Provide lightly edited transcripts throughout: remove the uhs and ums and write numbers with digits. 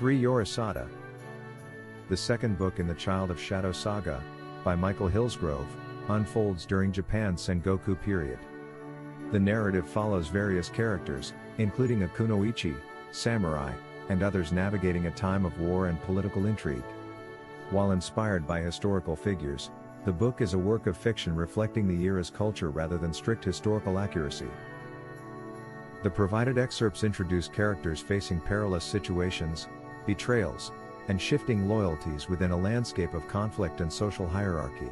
3. Yorisada. The second book in the Child of Shadow Saga, by Michael Hillsgrove, unfolds during Japan's Sengoku period. The narrative follows various characters, including a kunoichi, samurai, and others navigating a time of war and political intrigue. While inspired by historical figures, the book is a work of fiction reflecting the era's culture rather than strict historical accuracy. The provided excerpts introduce characters facing perilous situations, betrayals, and shifting loyalties within a landscape of conflict and social hierarchy.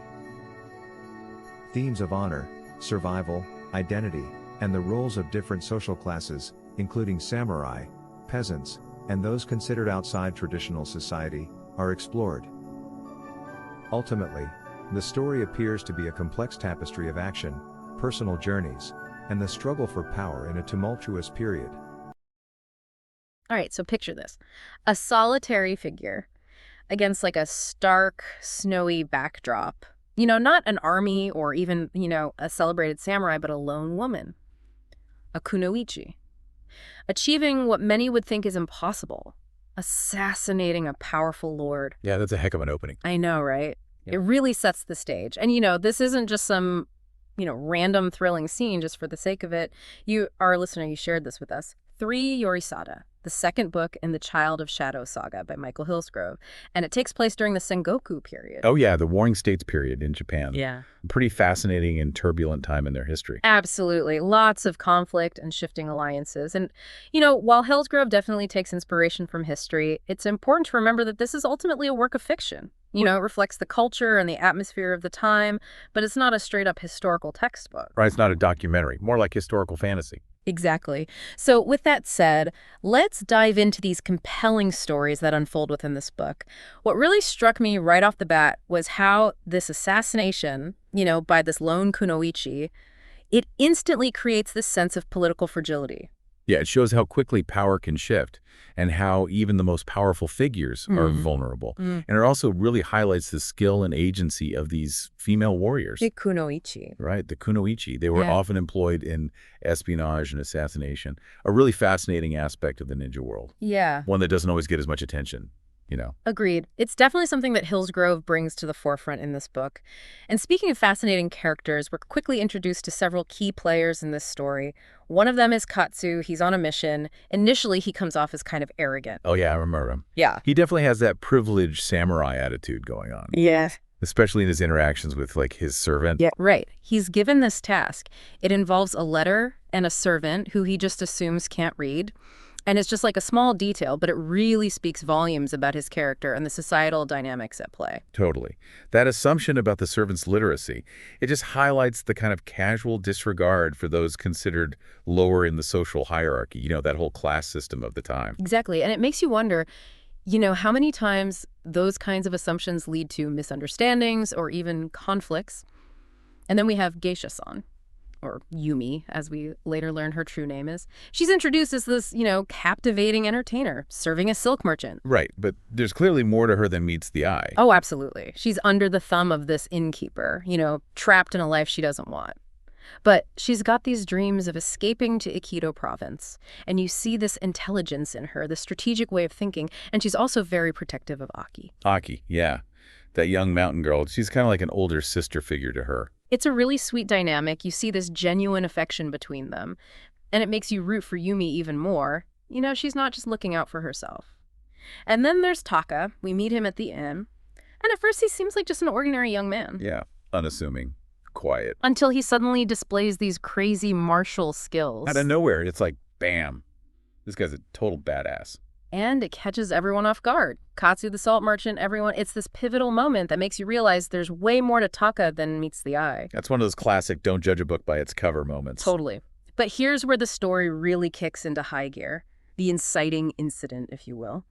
Themes of honor, survival, identity, and the roles of different social classes, including samurai, peasants, and those considered outside traditional society, are explored. Ultimately, the story appears to be a complex tapestry of action, personal journeys, and the struggle for power in a tumultuous period. All right, so picture this. A solitary figure against like a stark, snowy backdrop. Not an army or even, a celebrated samurai, but a lone woman. A kunoichi. Achieving what many would think is impossible. Assassinating a powerful lord. Yeah, that's a heck of an opening. I know, right? Yep. It really sets the stage. And, this isn't just some, random thrilling scene just for the sake of it. Our listener, you shared this with us. 3. Yorisada, the second book in the Child of Shadow Saga by Michael Hillsgrove. And it takes place during the Sengoku period. Oh, yeah, the Warring States period in Japan. Yeah. Pretty fascinating and turbulent time in their history. Absolutely. Lots of conflict and shifting alliances. And, while Hillsgrove definitely takes inspiration from history, it's important to remember that this is ultimately a work of fiction. It reflects the culture and the atmosphere of the time, but it's not a straight-up historical textbook. Right, it's not a documentary, more like historical fantasy. Exactly. So with that said, let's dive into these compelling stories that unfold within this book. What really struck me right off the bat was how this assassination, by this lone kunoichi, it instantly creates this sense of political fragility. Yeah, it shows how quickly power can shift and how even the most powerful figures are vulnerable. And it also really highlights the skill and agency of these female warriors. The kunoichi. Right, the kunoichi. They were often employed in espionage and assassination, a really fascinating aspect of the ninja world. Yeah. One that doesn't always get as much attention. Agreed. It's definitely something that Hillsgrove brings to the forefront in this book. And speaking of fascinating characters, we're quickly introduced to several key players in this story. One of them is Katsu. He's on a mission. Initially, he comes off as kind of arrogant. Oh, yeah, I remember him. Yeah. He definitely has that privileged samurai attitude going on. Yes. Especially in his interactions with, his servant. Yeah, right. He's given this task. It involves a letter and a servant who he just assumes can't read. And it's just like a small detail, but it really speaks volumes about his character and the societal dynamics at play. Totally. That assumption about the servant's literacy, it just highlights the kind of casual disregard for those considered lower in the social hierarchy, that whole class system of the time. Exactly. And it makes you wonder, how many times those kinds of assumptions lead to misunderstandings or even conflicts. And then we have Geisha-san, or Yumi, as we later learn her true name is. She's introduced as this, captivating entertainer, serving a silk merchant. Right, but there's clearly more to her than meets the eye. Oh, absolutely. She's under the thumb of this innkeeper, trapped in a life she doesn't want. But she's got these dreams of escaping to Aikido province, and you see this intelligence in her, the strategic way of thinking, and she's also very protective of Aki. Aki, yeah. That young mountain girl, she's kind of like an older sister figure to her. It's a really sweet dynamic. You see this genuine affection between them, and it makes you root for Yumi even more. She's not just looking out for herself. And then there's Taka. We meet him at the inn, and at first he seems like just an ordinary young man. Yeah, unassuming, quiet. Until he suddenly displays these crazy martial skills. Out of nowhere, it's like, bam, this guy's a total badass. And it catches everyone off guard. Katsu, the salt merchant, everyone. It's this pivotal moment that makes you realize there's way more to Taka than meets the eye. That's one of those classic don't judge a book by its cover moments. Totally. But here's where the story really kicks into high gear. The inciting incident, if you will.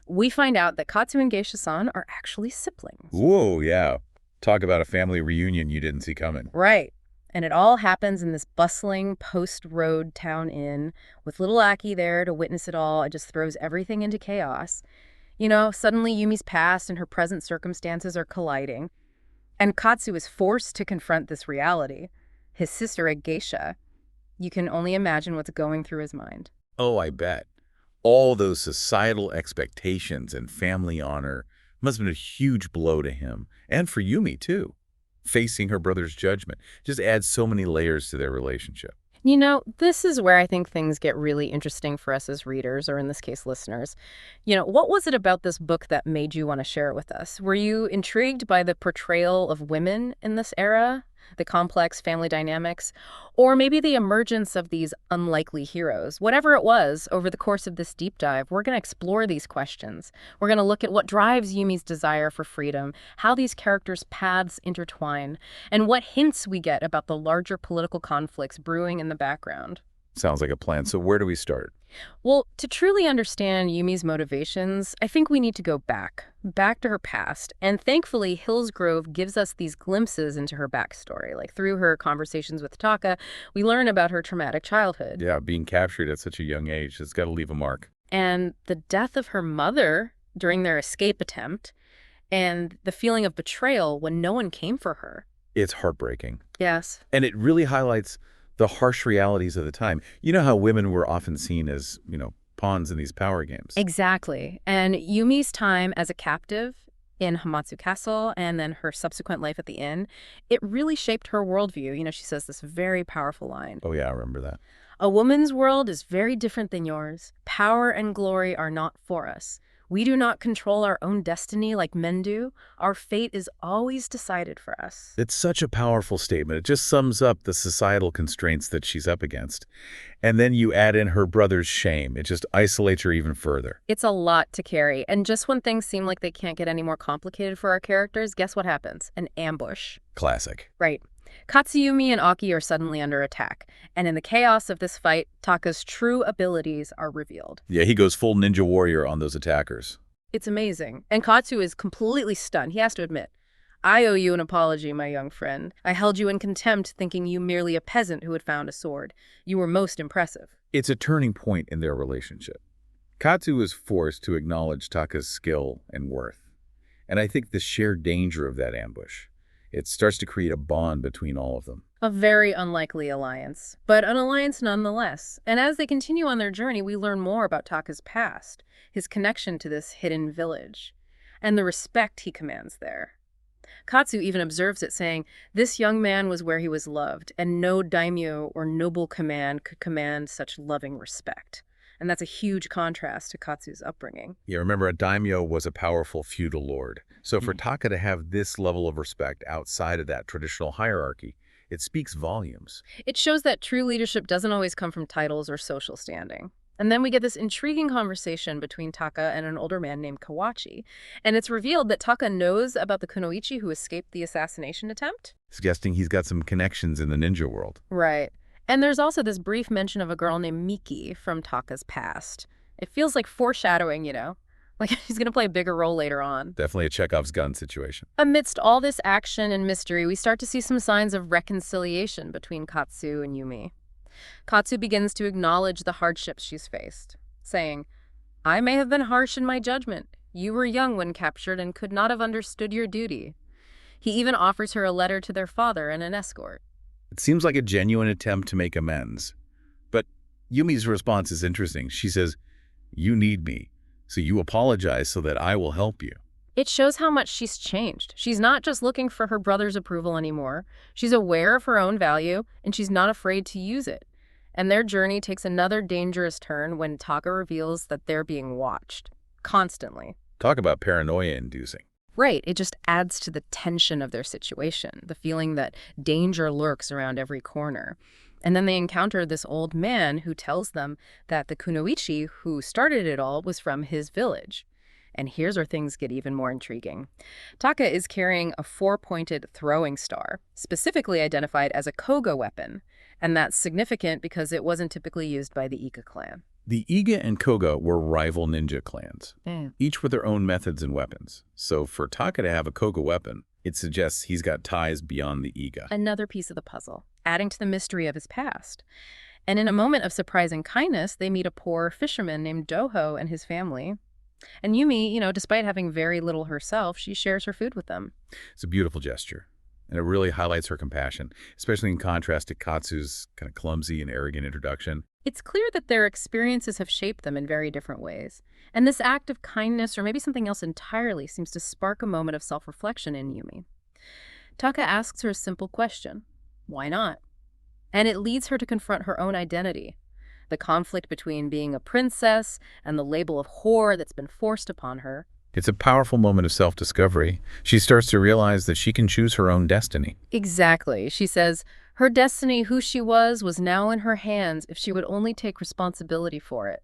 We find out that Katsu and Geisha-san are actually siblings. Whoa, yeah. Talk about a family reunion you didn't see coming. Right. And it all happens in this bustling post-road town inn with little Aki there to witness it all. It just throws everything into chaos. Suddenly Yumi's past and her present circumstances are colliding. And Katsu is forced to confront this reality. His sister, a geisha. You can only imagine what's going through his mind. Oh, I bet. All those societal expectations and family honor must have been a huge blow to him, and for Yumi, too. Facing her brother's judgment just adds so many layers to their relationship. You know, this is where I think things get really interesting for us as readers, or in this case, listeners. What was it about this book that made you want to share it with us? Were you intrigued by the portrayal of women in this era, the complex family dynamics, or maybe the emergence of these unlikely heroes? Whatever it was, over the course of this deep dive, we're going to explore these questions. We're going to look at what drives Yumi's desire for freedom, how these characters' paths intertwine, and what hints we get about the larger political conflicts brewing in the background. Sounds like a plan. So where do we start? Well, to truly understand Yumi's motivations, I think we need to go back to her past. And thankfully, Hillsgrove gives us these glimpses into her backstory. Like through her conversations with Taka, we learn about her traumatic childhood. Yeah, being captured at such a young age has got to leave a mark. And the death of her mother during their escape attempt, and the feeling of betrayal when no one came for her. It's heartbreaking. Yes. And it really highlights the harsh realities of the time. You know how women were often seen as, pawns in these power games. Exactly. And Yumi's time as a captive in Hamatsu Castle and then her subsequent life at the inn, it really shaped her worldview. She says this very powerful line. Oh, yeah, I remember that. A woman's world is very different than yours. Power and glory are not for us. We do not control our own destiny like men do. Our fate is always decided for us. It's such a powerful statement. It just sums up the societal constraints that she's up against. And then you add in her brother's shame. It just isolates her even further. It's a lot to carry. And just when things seem like they can't get any more complicated for our characters, guess what happens? An ambush. Classic. Right. Katsuyumi and Aki are suddenly under attack, and in the chaos of this fight, Taka's true abilities are revealed. Yeah, he goes full ninja warrior on those attackers. It's amazing. And Katsu is completely stunned. He has to admit, I owe you an apology, my young friend. I held you in contempt, thinking you merely a peasant who had found a sword. You were most impressive. It's a turning point in their relationship. Katsu is forced to acknowledge Taka's skill and worth. And I think the sheer danger of that ambush, it starts to create a bond between all of them. A very unlikely alliance, but an alliance nonetheless. And as they continue on their journey, we learn more about Taka's past, his connection to this hidden village, and the respect he commands there. Katsu even observes it, saying, "This young man was where he was loved, and no daimyo or noble command could command such loving respect." And that's a huge contrast to Katsu's upbringing. Yeah, remember, a daimyo was a powerful feudal lord. So for Taka to have this level of respect outside of that traditional hierarchy, it speaks volumes. It shows that true leadership doesn't always come from titles or social standing. And then we get this intriguing conversation between Taka and an older man named Kawachi. And it's revealed that Taka knows about the kunoichi who escaped the assassination attempt. Suggesting he's got some connections in the ninja world. Right. And there's also this brief mention of a girl named Miki from Taka's past. It feels like foreshadowing, like she's going to play a bigger role later on. Definitely a Chekhov's gun situation. Amidst all this action and mystery, we start to see some signs of reconciliation between Katsu and Yumi. Katsu begins to acknowledge the hardships she's faced, saying, "I may have been harsh in my judgment. You were young when captured and could not have understood your duty." He even offers her a letter to their father and an escort. It seems like a genuine attempt to make amends. But Yumi's response is interesting. She says, "You need me, so you apologize so that I will help you." It shows how much she's changed. She's not just looking for her brother's approval anymore. She's aware of her own value, and she's not afraid to use it. And their journey takes another dangerous turn when Taka reveals that they're being watched. Constantly. Talk about paranoia-inducing. Right. It just adds to the tension of their situation, the feeling that danger lurks around every corner. And then they encounter this old man who tells them that the kunoichi who started it all was from his village. And here's where things get even more intriguing. Taka is carrying a 4-pointed throwing star, specifically identified as a koga weapon. And that's significant because it wasn't typically used by the Iga clan. The Iga and Koga were rival ninja clans, each with their own methods and weapons. So for Taka to have a Koga weapon, it suggests he's got ties beyond the Iga. Another piece of the puzzle, adding to the mystery of his past. And in a moment of surprising kindness, they meet a poor fisherman named Doho and his family. And Yumi, despite having very little herself, she shares her food with them. It's a beautiful gesture. And it really highlights her compassion, especially in contrast to Katsu's kind of clumsy and arrogant introduction. It's clear that their experiences have shaped them in very different ways. And this act of kindness, or maybe something else entirely, seems to spark a moment of self-reflection in Yumi. Taka asks her a simple question: why not? And it leads her to confront her own identity, the conflict between being a princess and the label of whore that's been forced upon her. It's a powerful moment of self-discovery. She starts to realize that she can choose her own destiny. Exactly. She says her destiny, who she was now in her hands if she would only take responsibility for it.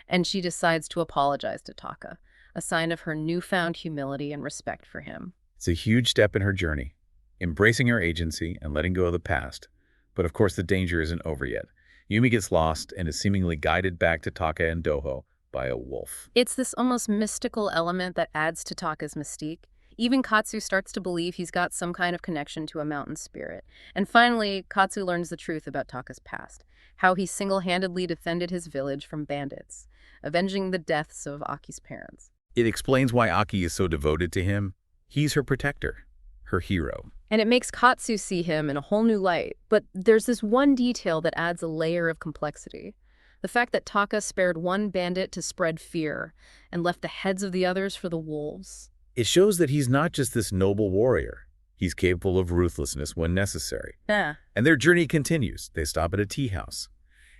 And she decides to apologize to Taka, a sign of her newfound humility and respect for him. It's a huge step in her journey, embracing her agency and letting go of the past. But of course, the danger isn't over yet. Yumi gets lost and is seemingly guided back to Taka and Doho by a wolf. It's this almost mystical element that adds to Taka's mystique. Even Katsu starts to believe he's got some kind of connection to a mountain spirit. And finally, Katsu learns the truth about Taka's past, how he single-handedly defended his village from bandits, avenging the deaths of Aki's parents. It explains why Aki is so devoted to him. He's her protector, her hero. And it makes Katsu see him in a whole new light. But there's this one detail that adds a layer of complexity. The fact that Taka spared one bandit to spread fear and left the heads of the others for the wolves. It shows that he's not just this noble warrior. He's capable of ruthlessness when necessary. Yeah. And their journey continues. They stop at a tea house.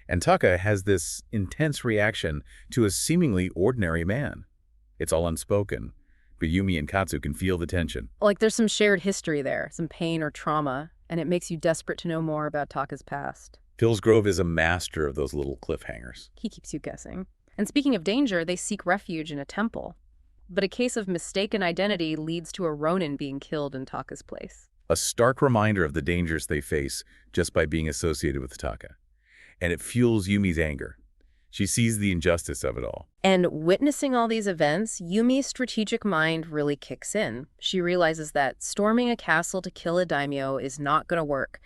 And Taka has this intense reaction to a seemingly ordinary man. It's all unspoken, but Yumi and Katsu can feel the tension. Like there's some shared history there, some pain or trauma, and it makes you desperate to know more about Taka's past. Hillsgrove is a master of those little cliffhangers. He keeps you guessing. And speaking of danger, they seek refuge in a temple. But a case of mistaken identity leads to a Ronin being killed in Taka's place. A stark reminder of the dangers they face just by being associated with Taka. And it fuels Yumi's anger. She sees the injustice of it all. And witnessing all these events, Yumi's strategic mind really kicks in. She realizes that storming a castle to kill a daimyo is not going to work.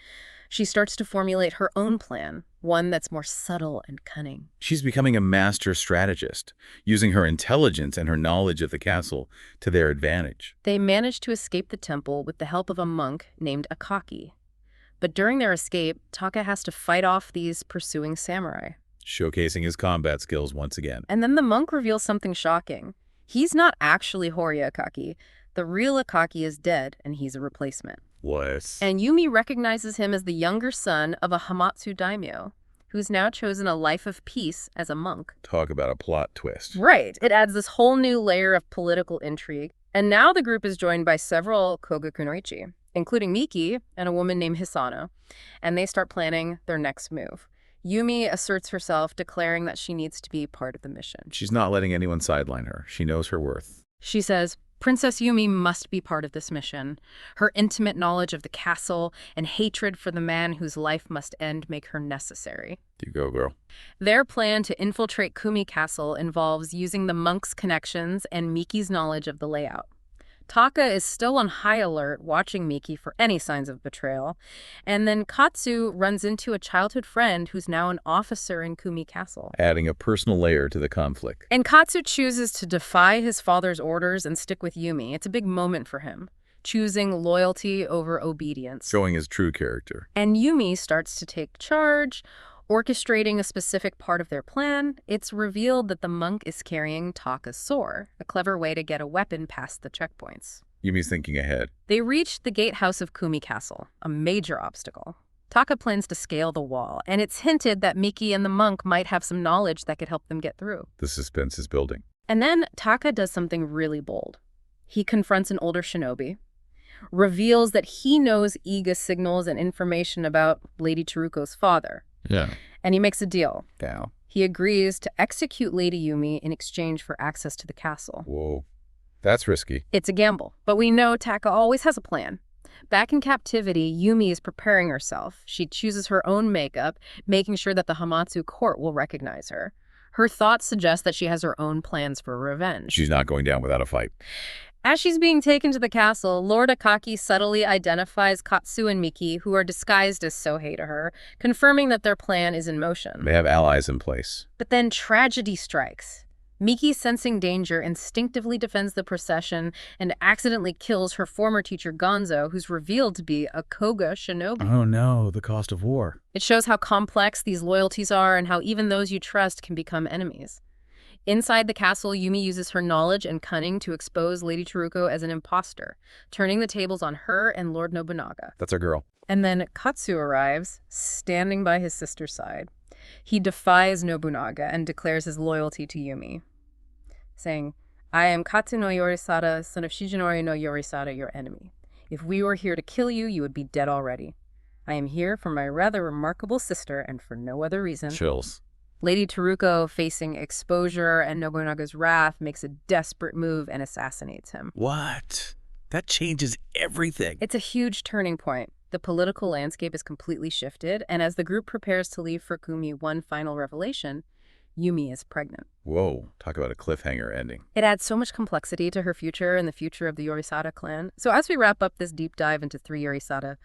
She starts to formulate her own plan, one that's more subtle and cunning. She's becoming a master strategist, using her intelligence and her knowledge of the castle to their advantage. They manage to escape the temple with the help of a monk named Akaki. But during their escape, Taka has to fight off these pursuing samurai, Showcasing his combat skills once again. And then the monk reveals something shocking. He's not actually Horia Akaki. The real Akaki is dead, and he's a replacement. What? And Yumi recognizes him as the younger son of a Hamatsu daimyo, who's now chosen a life of peace as a monk. Talk about a plot twist. Right. It adds this whole new layer of political intrigue. And now the group is joined by several Koga kunoichi, including Miki and a woman named Hisano, and they start planning their next move. Yumi asserts herself, declaring that she needs to be part of the mission. She's not letting anyone sideline her. She knows her worth. She says, Princess Yumi must be part of this mission. Her intimate knowledge of the castle and hatred for the man whose life must end make her necessary. You go, girl. Their plan to infiltrate Kumi Castle involves using the monk's connections and Miki's knowledge of the layout. Taka is still on high alert, watching Miki for any signs of betrayal. And then Katsu runs into a childhood friend who's now an officer in Kumi Castle, adding a personal layer to the conflict. And Katsu chooses to defy his father's orders and stick with Yumi. It's a big moment for him, choosing loyalty over obedience. Showing his true character. And Yumi starts to take charge, orchestrating a specific part of their plan. It's revealed that the monk is carrying Taka's sword, a clever way to get a weapon past the checkpoints. Yumi's thinking ahead. They reach the gatehouse of Kumi Castle, a major obstacle. Taka plans to scale the wall, and it's hinted that Miki and the monk might have some knowledge that could help them get through. The suspense is building. And then Taka does something really bold. He confronts an older shinobi, reveals that he knows Iga signals and information about Lady Chiruko's father. Yeah. And he makes a deal. Yeah. He agrees to execute Lady Yumi in exchange for access to the castle. Whoa. That's risky. It's a gamble, but we know Taka always has a plan. Back in captivity, Yumi is preparing herself. She chooses her own makeup, making sure that the Hamatsu court will recognize her. Her thoughts suggest that she has her own plans for revenge. She's not going down without a fight. As she's being taken to the castle, Lord Akaki subtly identifies Katsu and Miki, who are disguised as Sohei to her, confirming that their plan is in motion. They have allies in place. But then tragedy strikes. Miki, sensing danger, instinctively defends the procession and accidentally kills her former teacher Gonzo, who's revealed to be a Koga shinobi. Oh no, the cost of war. It shows how complex these loyalties are and how even those you trust can become enemies. Inside the castle, Yumi uses her knowledge and cunning to expose Lady Teruko as an imposter, turning the tables on her and Lord Nobunaga. That's our girl. And then Katsu arrives, standing by his sister's side. He defies Nobunaga and declares his loyalty to Yumi, saying, "I am Katsu no Yorisada, son of Shijinori no Yorisada, your enemy. If we were here to kill you, you would be dead already. I am here for my rather remarkable sister and for no other reason." Chills. Lady Teruko, facing exposure and Nobunaga's wrath, makes a desperate move and assassinates him. What? That changes everything. It's a huge turning point. The political landscape is completely shifted, and as the group prepares to leave for Kumi, one final revelation: Yumi is pregnant. Whoa, talk about a cliffhanger ending. It adds so much complexity to her future and the future of the Yorisada clan. So as we wrap up this deep dive into 3 Yorisada,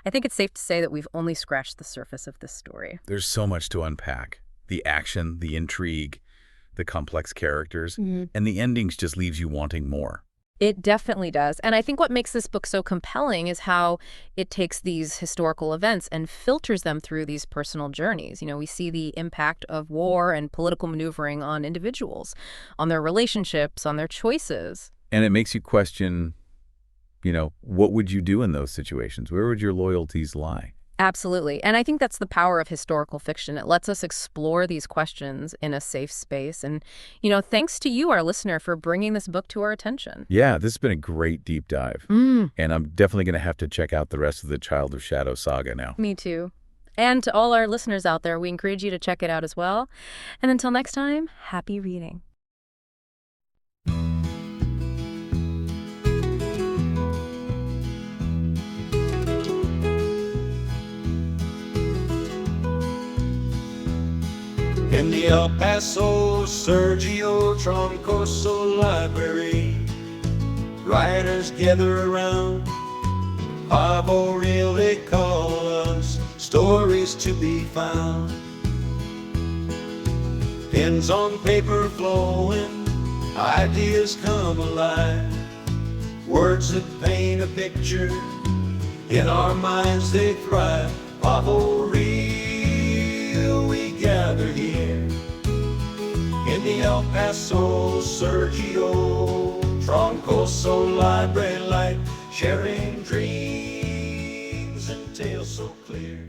I think it's safe to say that we've only scratched the surface of this story. There's so much to unpack. The action, the intrigue, the complex characters, and the endings just leaves you wanting more. It definitely does. And I think what makes this book so compelling is how it takes these historical events and filters them through these personal journeys. We see the impact of war and political maneuvering on individuals, on their relationships, on their choices. And it makes you question, what would you do in those situations? Where would your loyalties lie? Absolutely. And I think that's the power of historical fiction. It lets us explore these questions in a safe space. And, thanks to you, our listener, for bringing this book to our attention. Yeah, this has been a great deep dive. And I'm definitely going to have to check out the rest of the Child of Shadow Saga now. Me too. And to all our listeners out there, we encourage you to check it out as well. And until next time, happy reading. In the El Paso Sergio Troncoso Library, writers gather around. Pavo really call us stories to be found. Pens on paper flowing, ideas come alive. Words that paint a picture, in our minds they thrive. Pavo real, we gather here in the El Paso Sergio Troncoso Library light, sharing dreams and tales so clear.